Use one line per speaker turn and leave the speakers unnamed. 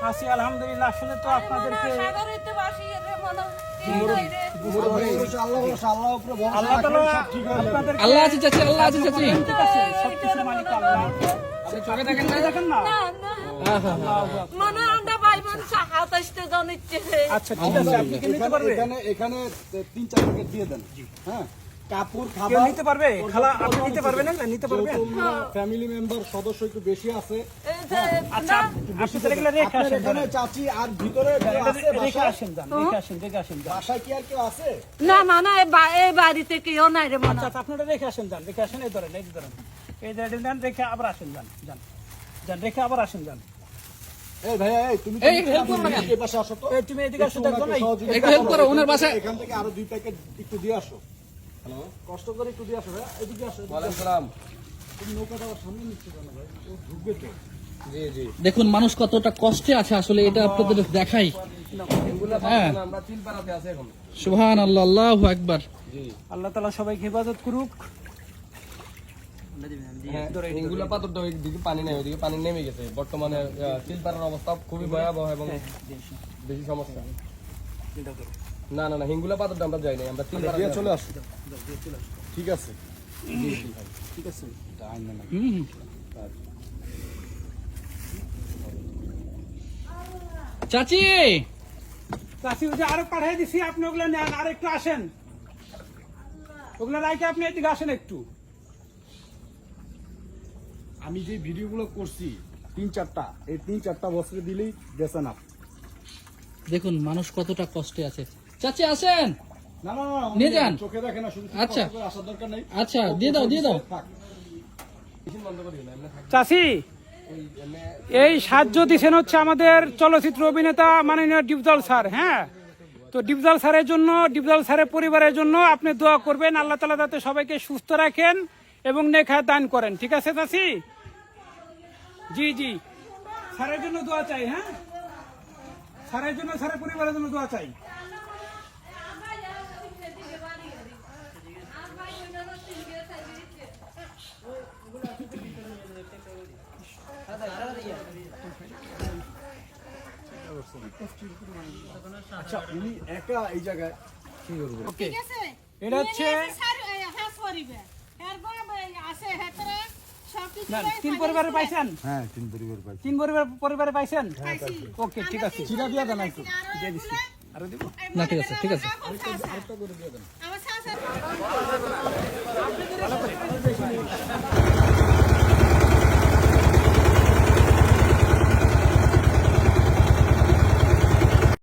আছি আলহামদুলিল্লাহ। আসলে তো আপনাদেরকে
আল্লাহ আছে চাচি, আল্লাহ আছে চাচি।
সবকিছুর মালিক আল্লাহ।
চোখে দেখেন না?
দেখেন না? আচ্ছা ঠিক আছে, আপনি কি নিতে পারবে?
এখানে 3-4 প্যাকেট দিয়ে দেন। হ্যাঁ, কাপড়
কেউ
খাবার
নিতে পারবে? খালা আপনি নিতে পারবেন না? নিতে পারবেন?
ফ্যামিলি মেম্বার সদস্য একটু বেশি আছে।
আচ্ছা আপনি তাহলে এগুলো রেখে
আপনার
আসেন,
এখানে চাচি আর ভিতরে কেউ আছে
রেখে
বাসায়?
আসেন যান, রেখে আসেন, রেখে আসেন যান।
বাসায় কি আর কেউ আছে?
না এই বাড়িতে কেউ নাই রে মনে
আচ্ছা আপনারা রেখে আসেন যান, রেখে আসেন। এই ধরেন, এই ধরেন, এই ধরেন দেন, রেখে আবার আসেন যান, যান যান, রেখে আবার আসেন যান।
এই ভাইয়া, এই তুমি
এই, help করো না কেন?
এই পাশে আসো তো।
এই তুমি এদিকে আসো, দেখো না?
একটু হেল্প করো ওনার বাসায়।
এখান থেকে আরো 2 প্যাকেট একটু দিয়ে আসো। হ্যালো, কষ্ট করে একটু দিয়ে আসো ভাইয়া, এদিকে আসো।
ওয়ালাইকুম সালাম।
তুমি নৌকাটা আবার সামনে নিচ্ছ কেন ভাই? ও ঢুকবে তো।
জি জি।
দেখুন মানুষ কতটা কষ্টে আছে, আসলে এটা আপনাদের দেখাই।
এগুলা
হ্যাঁ।
পাবো না, আমরা চিলপাড়াতে আছি এখন।
সুবহানাল্লাহ, আল্লাহু আকবার।
জি।
আল্লাহ তাআলা সবাইকে হেফাজত করুক।
হ্যাঁ, এগুলা পাথরটা ওইদিকে পানি নেই, ওইদিকে পানি নেমে গেছে। বর্তমানে চিলপাড়ার অবস্থা খুবই ভয়াবহ এবং বেশি সমস্যা। না না না, হিঙ্গুলা পাথরটা আমরা যাই নাই, আমরা চিলপাড়া
দিয়ে চলে আসো। ঠিক আছে। ঠিক আছে। এটা আইন না।
হুম। চাচি
চাচি ওই যে আরো পাঠিয়ে দিছি, আপনি ওগুলো নেন, আর একটু আসেন। ওগুলো রাখে আপনি এদিকে আসেন একটু।
আমি যে ভিডিওগুলো করছি 3-4টা, এই 3-4টা বছরে দিলেই গেছে না।
দেখুন মানুষ কতটা কষ্টে আছে। চাচি আসেন।
না না না,
নিয়ে যান।
চোখে দেখে না, শুধু
আচ্ছা।
কষ্ট করে আসার দরকার নেই।
আচ্ছা দিয়ে দাও, দিয়ে দাও।
থাক।
চাচি এই সাহায্য দিচ্ছেন হচ্ছে আমাদের চলচ্চিত্র অভিনেতা মাননীয় ডিপজল স্যার। হ্যাঁ, তো ডিপজল স্যারের জন্য, ডিপজল স্যারের পরিবারের জন্য আপনি দোয়া করবেন, আল্লাহ তাআলা যাতে সবাইকে সুস্থ রাখেন এবং নেখায় দান করেন। ঠিক আছে চাচি? জি জি, স্যারের জন্য দোয়া চাই। হ্যাঁ, স্যারের জন্য, স্যারের পরিবারের জন্য দোয়া চাই।
আচ্ছা, উনি একা এই জায়গায় কি করবে?
ওকে, এটা হচ্ছে না, 3 পরিবারে পাইছেন?
হ্যাঁ, 3 পরিবার পাই।
3 পরিবারে পাইছেন? ওকে ঠিক আছে,
চিরা দিয়া দেন একটু।
দিয়ে দিচ্ছি। আরো দিব?
না ঠিক আছে, ঠিক আছে।
আমার